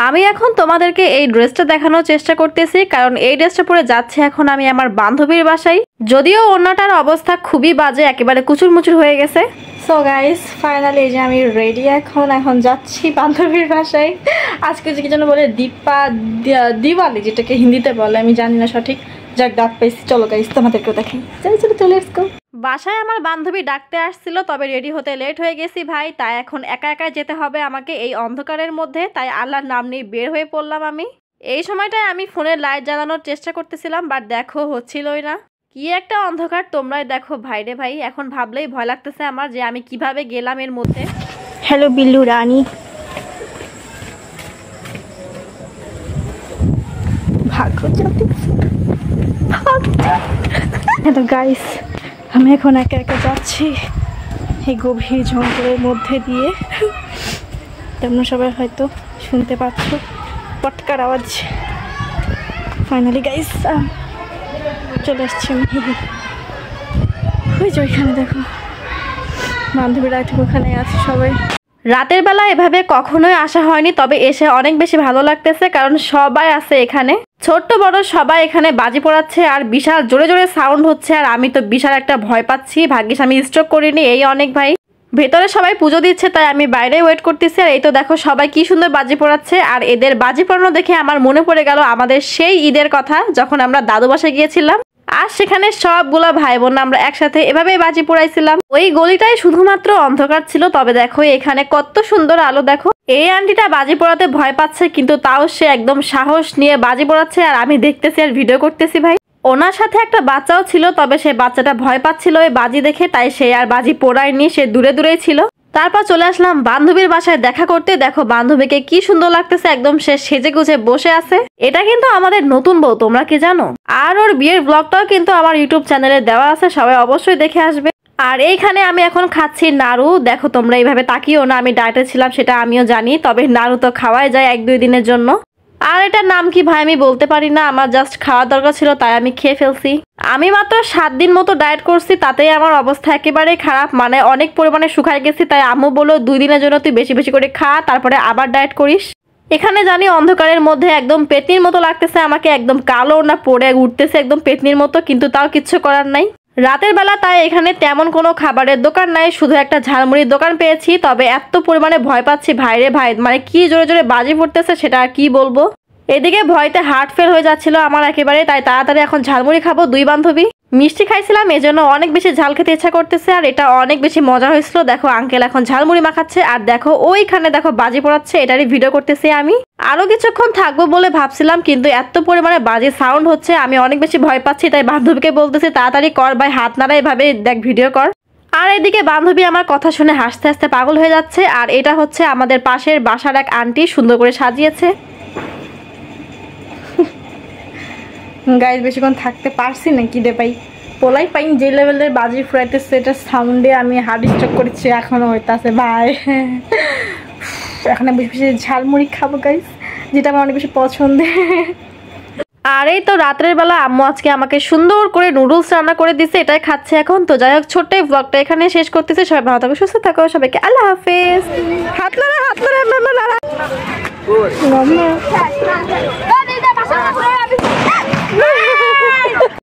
আমি এখন তোমাদেরকে এই ড্রেসটা দেখানোর চেষ্টা করতেছি, কারণ এই ড্রেসটা পরে যাচ্ছে এখন আমি আমার বান্ধবীর বাসায়। যদিও ওনাটার অবস্থা খুবই বাজে, একেবারে কুচুরমুচুর হয়ে গেছে। সো গাইস, ফাইনালি এই যে আমি রেডি, এখন যাচ্ছি বান্ধবীর বাসায়। আজকে যে কি যেন বলে দিওয়ালি, যেটাকে হিন্দিতে বলে, আমি জানি না সঠিক। যাক, ডাক পেয়েছি। চলো গাইস, তোমাদেরকেও দেখি। চলো লেটস গো। বাসায় আমার বান্ধবী ডাকতে আসছিল, তবে রেডি হতে লেট হয়ে গেছি ভাই। তাই এখন একা একা যেতে হবে আমাকে এই অন্ধকারের মধ্যে। তাই আল্লাহর নাম নিয়ে বের হয়ে পড়লাম আমি। এই সময়টায় আমি ফোনের লাইট জ্বালানোর চেষ্টা করতেছিলাম, বাট দেখো হচ্ছিলই না। কি একটা অন্ধকার তোমরাই দেখো ভাই রে ভাই। এখন ভাবলেই ভয় লাগতেছে আমার যে আমি কিভাবে গেলাম এর মধ্যে। হ্যালো বিল্লু রানী, হ্যালো গাইস, আমি এখন একা একা যাচ্ছি এই গভীর জঙ্গলের মধ্যে দিয়ে। তোমরা সবাই হয়তো শুনতে পাচ্ছ পটকার আওয়াজ। ফাইনালি গাইস চলে আসছি আমি। ওই যে ওইখানে দেখো বান্ধবীরা ঠিক ওখানে আছে সবাই। রাতের বেলা এভাবে কখনোই আসা হয়নি, তবে এসে অনেক বেশি ভালো লাগতেছে, কারণ সবাই আছে এখানে। ছোট্ট বড় সবাই এখানে বাজি পোড়াচ্ছে, আর বিশাল জোরে জোরে সাউন্ড হচ্ছে। আর আমি তো বিশাল একটা ভয় পাচ্ছি। ভাগ্যিস আমি স্ট্রোক করিনি, এই অনেক ভাই। ভেতরে সবাই পুজো দিচ্ছে, তাই আমি বাইরে ওয়েট করতেছি। আর এই তো দেখো সবাই কি সুন্দর বাজি পোড়াচ্ছে। আর এদের বাজি পোড়ানো দেখে আমার মনে পড়ে গেল আমাদের সেই ঈদের কথা, যখন আমরা দাদু বাসায় গিয়েছিলাম। আর সেখানে সবগুলো ভাই বোন আমরা একসাথে এভাবে বাজি পোড়াইছিলাম। ওই গলিটাই শুধুমাত্র অন্ধকার ছিল, তবে দেখো এখানে কত সুন্দর আলো। দেখো এই আন্টিটা বাজি পোড়াতে ভয় পাচ্ছে, কিন্তু তাও সে একদম সাহস নিয়ে বাজি পোড়াচ্ছে। আর আমি দেখতেছি আর ভিডিও করতেছি ভাই। ওনার সাথে একটা বাচ্চাও ছিল, তবে সে বাচ্চাটা ভয় পাচ্ছিল ওই বাজি দেখে, তাই সে আর বাজি পোড়ায়নি, সে দূরে দূরেই ছিল। তারপর চলে আসলাম বান্ধবীর বাসায় দেখা করতে। দেখো বান্ধবীকে কি সুন্দর লাগতেছে, একদম সে সেজে গুজে বসে আছে। এটা কিন্তু আমাদের নতুন বউ, তোমরা কি জানো? আর ওর বিয়ের ব্লগটাও কিন্তু আমার ইউটিউব চ্যানেলে দেওয়া আছে, সবাই অবশ্যই দেখে আসবে। আর এইখানে আমি এখন খাচ্ছি নাড়ু। দেখো তোমরা এইভাবে তাকিও না, আমি ডায়েটে ছিলাম সেটা আমিও জানি, তবে নাড়ু তো খাওয়াই যায় 1-2 দিনের জন্য। আর এটার নাম কি ভাই আমি বলতে পারি না, আমার জাস্ট খাওয়ার দরকার ছিল তাই আমি খেয়ে ফেলছি। আমি মাত্র 7 দিন মতো ডায়েট করছি, তাতেই আমার অবস্থা একেবারেই খারাপ, মানে অনেক পরিমাণে শুকায় গেছি। তাই আম্মু বলল 2 দিনের জন্য তুই বেশি বেশি করে খা, তারপরে আবার ডায়েট করিস। এখানে জানি অন্ধকারের মধ্যে একদম পেতনির মতো লাগতেছে আমাকে, একদম কালো না পড়ে উঠতেছে একদম পেতনির মতো, কিন্তু তাও কিচ্ছু করার নাই। রাতের বেলা তাই এখানে তেমন কোনো খাবারের দোকান নাই, শুধু একটা ঝালমুড়ির দোকান পেয়েছি। তবে এত পরিমাণে ভয় পাচ্ছি ভাইরে ভাই, মানে কি জোরে জোরে বাজি পড়তেছে সেটা আর কি বলবো। এদিকে ভয়তে হার্ট ফেল হয়ে যাচ্ছিল আমার একেবারে, তাই তাড়াতাড়ি এখন ঝালমুড়ি খাবো। 2 বান্ধবী মিষ্টি খাইছিলাম, এজন্য অনেক বেশি ঝাল খেতে ইচ্ছা করতেছে। আর এটা অনেক বেশি মজা হয়েছিল। দেখো আঙ্কেল এখন ঝালমুড়ি মাখাচ্ছে, আর দেখো ওইখানে দেখো বাজি পড়াচ্ছে, এটারই ভিডিও করতেছি আমি। আরো কিছুক্ষণ থাকবো বলে ভাবছিলাম, কিন্তু এত পরিমাণে বাজি সাউন্ড হচ্ছে, আমি অনেক বেশি ভয় পাচ্ছি। তাই বান্ধবীকে বলতেছি তাড়াতাড়ি কর ভাই, হাত নাড়া এভাবে দেখ ভিডিও কর। আর এদিকে বান্ধবী আমার কথা শুনে হাসতে হাসতে পাগল হয়ে যাচ্ছে। আর এটা হচ্ছে আমাদের পাশের বাসার এক আন্টি, সুন্দর করে সাজিয়েছে। গাইস বেশিক্ষণ থাকতে পারছি না, কি রে ভাই, পোলাই পাইন যে লেভেলের বাজি ফুরাইতেছে, এটা সাউন্ডে আমি হার্ট স্ট্রোক করেছি, এখনো হইতাছে ভাই। এখন বেশি বেশি ঝালমুড়ি খাবো গাইস, যেটা আমার অনেক বেশি পছন্দের। আর এই তো রাত্রের বেলা আম্মু আজকে আমাকে সুন্দর করে নুডলস রান্না করে দিছে, এটাই খাচ্ছে এখন। তো যাই হোক, ছোট্ট এই ব্লগটা এখানে শেষ করতেছে। সবাই ভালো থাকো, সুস্থ থাকো, সবাইকে আল্লাহ হাফেজ। হাত নাড়া।